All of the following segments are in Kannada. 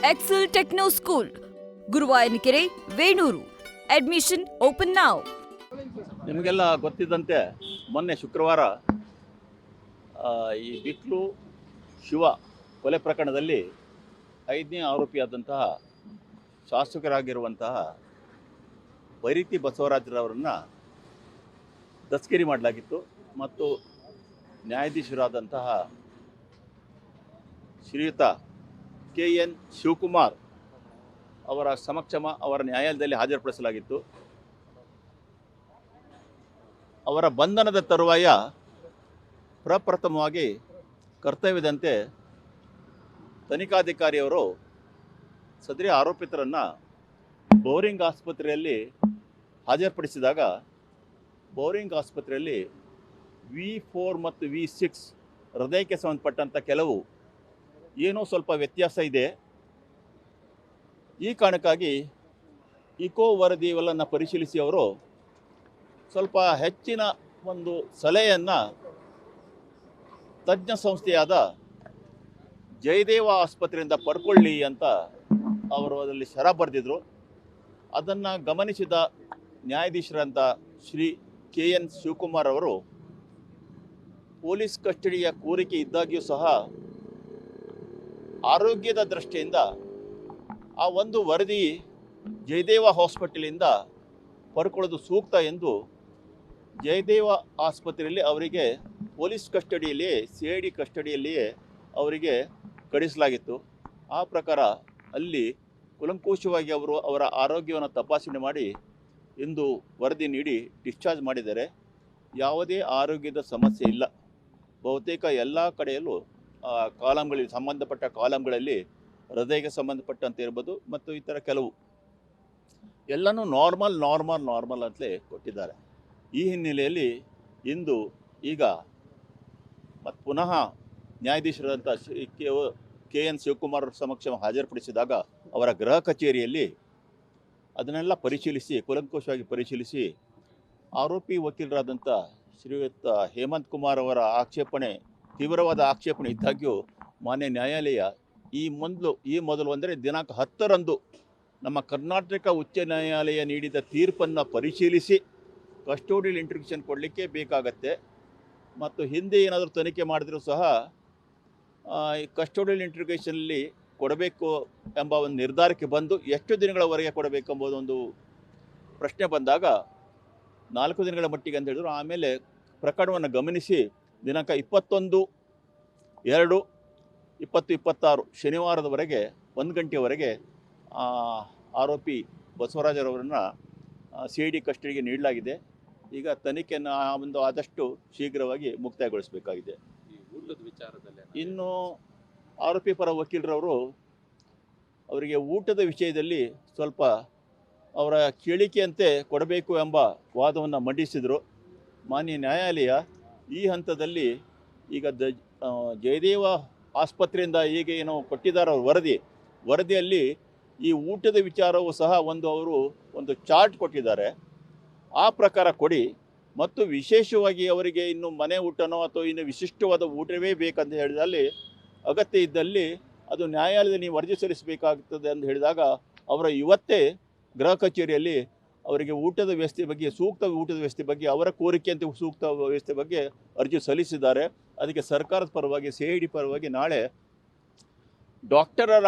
Excel techno school, Guruvayanakere, Venur. Admission open now. ನಿಮಗೆಲ್ಲ ಗೊತ್ತಿದ್ದಂತೆ ಮೊನ್ನೆ ಶುಕ್ರವಾರ ಈ ಬಿಕ್ಲು ಶಿವ ಕೊಲೆ ಪ್ರಕರಣದಲ್ಲಿ 5ನೇ ಆರೋಪಿಯಾದಂತಹ ಶಾಸಕರಾಗಿರುವಂತಹ ಬೈರತಿ ಬಸವರಾಜರವರನ್ನು ದಸ್ತಗಿರಿ ಮಾಡಲಾಗಿತ್ತು ಮತ್ತು ನ್ಯಾಯಾಧೀಶರಾದಂತಹ ಶ್ರೀಯುತ KN ಶಿವಕುಮಾರ್ ಅವರ ಸಮಕ್ಷಮ ಅವರ ನ್ಯಾಯಾಲಯದಲ್ಲಿ ಹಾಜರುಪಡಿಸಲಾಗಿತ್ತು. ಅವರ ಬಂಧನದ ತರುವಾಯ ಪ್ರಪ್ರಥಮವಾಗಿ ಕರ್ತವ್ಯದಂತೆ ತನಿಖಾಧಿಕಾರಿಯವರು ಸದರಿ ಆರೋಪಿತರನ್ನು ಬೋರಿಂಗ್ ಆಸ್ಪತ್ರೆಯಲ್ಲಿ ಹಾಜರುಪಡಿಸಿದಾಗ ಬೋರಿಂಗ್ ಆಸ್ಪತ್ರೆಯಲ್ಲಿ V4 ಮತ್ತು V6 ಹೃದಯಕ್ಕೆ ಸಂಬಂಧಪಟ್ಟಂಥ ಕೆಲವು ಏನೋ ಸ್ವಲ್ಪ ವ್ಯತ್ಯಾಸ ಇದೆ. ಈ ಕಾರಣಕ್ಕಾಗಿ ಇಕೋ ವರದಿಗಳನ್ನು ಪರಿಶೀಲಿಸಿ ಅವರು ಸ್ವಲ್ಪ ಹೆಚ್ಚಿನ ಒಂದು ಸಲಹೆಯನ್ನು ತಜ್ಞ ಸಂಸ್ಥೆಯಾದ ಜಯದೇವ ಆಸ್ಪತ್ರೆಯಿಂದ ಪಡ್ಕೊಳ್ಳಿ ಅಂತ ಅವರು ಅದರಲ್ಲಿ ಷರ ಬರೆದಿದ್ರು. ಅದನ್ನು ಗಮನಿಸಿದ ನ್ಯಾಯಾಧೀಶರಂಥ ಶ್ರೀ KN ಶಿವಕುಮಾರ್ ಅವರು ಪೊಲೀಸ್ ಕಸ್ಟಡಿಯ ಕೋರಿಕೆ ಇದ್ದಾಗ್ಯೂ ಸಹ ಆರೋಗ್ಯದ ದೃಷ್ಟಿಯಿಂದ ಆ ಒಂದು ವರದಿ ಜಯದೇವ ಹಾಸ್ಪಿಟಲಿಂದ ಪಡ್ಕೊಳ್ಳೋದು ಸೂಕ್ತ ಎಂದು ಜಯದೇವ ಆಸ್ಪತ್ರೆಯಲ್ಲಿ ಅವರಿಗೆ ಪೊಲೀಸ್ ಕಸ್ಟಡಿಯಲ್ಲಿಯೇ CID ಕಸ್ಟಡಿಯಲ್ಲಿಯೇ ಅವರಿಗೆ ಕಳಿಸಲಾಗಿತ್ತು. ಆ ಪ್ರಕಾರ ಅಲ್ಲಿ ಕೂಲಂಕುಷವಾಗಿ ಅವರು ಅವರ ಆರೋಗ್ಯವನ್ನು ತಪಾಸಣೆ ಮಾಡಿ ಇಂದು ವರದಿ ನೀಡಿ ಡಿಸ್ಚಾರ್ಜ್ ಮಾಡಿದ್ದಾರೆ. ಯಾವುದೇ ಆರೋಗ್ಯದ ಸಮಸ್ಯೆ ಇಲ್ಲ. ಬಹುತೇಕ ಎಲ್ಲ ಕಡೆಯಲ್ಲೂ ಕಾಲಮ್ಗಳಿಗೆ ಸಂಬಂಧಪಟ್ಟ ಕಾಲಮ್ಗಳಲ್ಲಿ ಹೃದಯಕ್ಕೆ ಸಂಬಂಧಪಟ್ಟಂತೆ ಇರ್ಬೋದು ಮತ್ತು ಇತರ ಕೆಲವು ಎಲ್ಲನೂ ನಾರ್ಮಲ್ ಅಂತಲೇ ಕೊಟ್ಟಿದ್ದಾರೆ. ಈ ಹಿನ್ನೆಲೆಯಲ್ಲಿ ಇಂದು ಈಗ ಮತ್ತು ಪುನಃ ನ್ಯಾಯಾಧೀಶರಾದಂಥ ಶ್ರೀ KN ಶಿವಕುಮಾರ್ ಸಮಕ್ಷ ಹಾಜರುಪಡಿಸಿದಾಗ ಅವರ ಗೃಹ ಕಚೇರಿಯಲ್ಲಿ ಅದನ್ನೆಲ್ಲ ಪರಿಶೀಲಿಸಿ ಕೂಲಂಕುಷವಾಗಿ ಪರಿಶೀಲಿಸಿ ಆರೋಪಿ ವಕೀಲರಾದಂಥ ಶ್ರೀಯುತ ಹೇಮಂತ್ ಕುಮಾರ್ ಅವರ ತೀವ್ರವಾದ ಆಕ್ಷೇಪಣೆ ಇದ್ದಾಗ್ಯೂ ಮಾನ್ಯ ನ್ಯಾಯಾಲಯ ಈ ಮೊದಲು ಅಂದರೆ ದಿನಾಂಕ 10ರಂದು ನಮ್ಮ ಕರ್ನಾಟಕ ಉಚ್ಚ ನ್ಯಾಯಾಲಯ ನೀಡಿದ ತೀರ್ಪನ್ನು ಪರಿಶೀಲಿಸಿ ಕಸ್ಟೋಡಿಯಲ್ ಇಂಟ್ರಿಗೇಷನ್ ಕೊಡಲಿಕ್ಕೆ ಬೇಕಾಗತ್ತೆ. ಮತ್ತು ಹಿಂದೆ ಏನಾದರೂ ತನಿಖೆ ಮಾಡಿದರೂ ಸಹ ಈ ಕಸ್ಟೋಡಿಯಲ್ ಇಂಟ್ರಿಗೇಷನಲ್ಲಿ ಕೊಡಬೇಕು ಎಂಬ ಒಂದು ನಿರ್ಧಾರಕ್ಕೆ ಬಂದು ಎಷ್ಟು ದಿನಗಳವರೆಗೆ ಕೊಡಬೇಕೆಂಬುದೊಂದು ಪ್ರಶ್ನೆ ಬಂದಾಗ 4 ದಿನಗಳ ಮಟ್ಟಿಗೆ ಅಂತ ಹೇಳಿದ್ರು. ಆಮೇಲೆ ಪ್ರಕರಣವನ್ನು ಗಮನಿಸಿ ದಿನಾಂಕ 21/2/2026 ಶನಿವಾರದವರೆಗೆ 1 ಗಂಟೆಯವರೆಗೆ ಆರೋಪಿ ಬಸವರಾಜರವರನ್ನು CID ಕಸ್ಟಡಿಗೆ ನೀಡಲಾಗಿದೆ. ಈಗ ತನಿಖೆಯನ್ನು ಒಂದು ಆದಷ್ಟು ಶೀಘ್ರವಾಗಿ ಮುಕ್ತಾಯಗೊಳಿಸಬೇಕಾಗಿದೆ. ಇನ್ನು ಆರೋಪಿ ಪರ ವಕೀಲರವರು ಅವರಿಗೆ ಊಟದ ವಿಷಯದಲ್ಲಿ ಸ್ವಲ್ಪ ಅವರ ಕೇಳಿಕೆಯಂತೆ ಕೊಡಬೇಕು ಎಂಬ ವಾದವನ್ನು ಮಂಡಿಸಿದರು. ಮಾನ್ಯ ನ್ಯಾಯಾಲಯ ಈ ಹಂತದಲ್ಲಿ ಈಗ ಜಯದೇವ ಆಸ್ಪತ್ರೆಯಿಂದ ಈಗ ಏನೋ ಕೊಟ್ಟಿದ್ದಾರೆ ವರದಿಯಲ್ಲಿ ಈ ಊಟದ ವಿಚಾರವೂ ಸಹ ಅವರು ಒಂದು ಚಾರ್ಟ್ ಕೊಟ್ಟಿದ್ದಾರೆ. ಆ ಪ್ರಕಾರ ಕೊಡಿ ಮತ್ತು ವಿಶೇಷವಾಗಿ ಅವರಿಗೆ ಇನ್ನು ಮನೆ ಊಟನೋ ಅಥವಾ ಇನ್ನು ವಿಶಿಷ್ಟವಾದ ಊಟವೇ ಬೇಕಂತ ಹೇಳಿದಲ್ಲಿ ಅಗತ್ಯ ಇದ್ದಲ್ಲಿ ಅದು ನ್ಯಾಯಾಲಯದಲ್ಲಿ ನೀವು ಅರ್ಜಿ ಸಲ್ಲಿಸಬೇಕಾಗುತ್ತದೆ ಅಂತ ಹೇಳಿದಾಗ ಅವರ ಇವತ್ತೇ ಗೃಹ ಕಚೇರಿಯಲ್ಲಿ ಅವರಿಗೆ ಊಟದ ವ್ಯವಸ್ಥೆ ಬಗ್ಗೆ ಊಟದ ವ್ಯವಸ್ಥೆ ಬಗ್ಗೆ ಅವರ ಕೋರಿಕೆಯಂತೆ ಸೂಕ್ತ ವ್ಯವಸ್ಥೆ ಬಗ್ಗೆ ಅರ್ಜಿ ಸಲ್ಲಿಸಿದ್ದಾರೆ. ಅದಕ್ಕೆ ಸರ್ಕಾರದ ಪರವಾಗಿ CID ಪರವಾಗಿ ನಾಳೆ ಡಾಕ್ಟರರ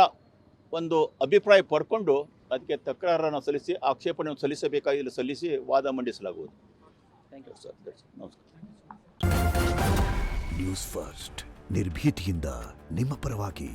ಒಂದು ಅಭಿಪ್ರಾಯ ಪಡ್ಕೊಂಡು ಅದಕ್ಕೆ ತಕರಾರನ್ನು ಸಲ್ಲಿಸಿ ಆಕ್ಷೇಪಣೆಯನ್ನು ಸಲ್ಲಿಸಬೇಕಾಗಿ ಸಲ್ಲಿಸಿ ವಾದ ಮಂಡಿಸಲಾಗುವುದು. Thank you sir. ನಮಸ್ಕಾರ. ನ್ಯೂಸ್ ಫಸ್ಟ್ ನಿರ್ಭೀತಿಯಿಂದ ನಿಮ್ಮ ಪರವಾಗಿ.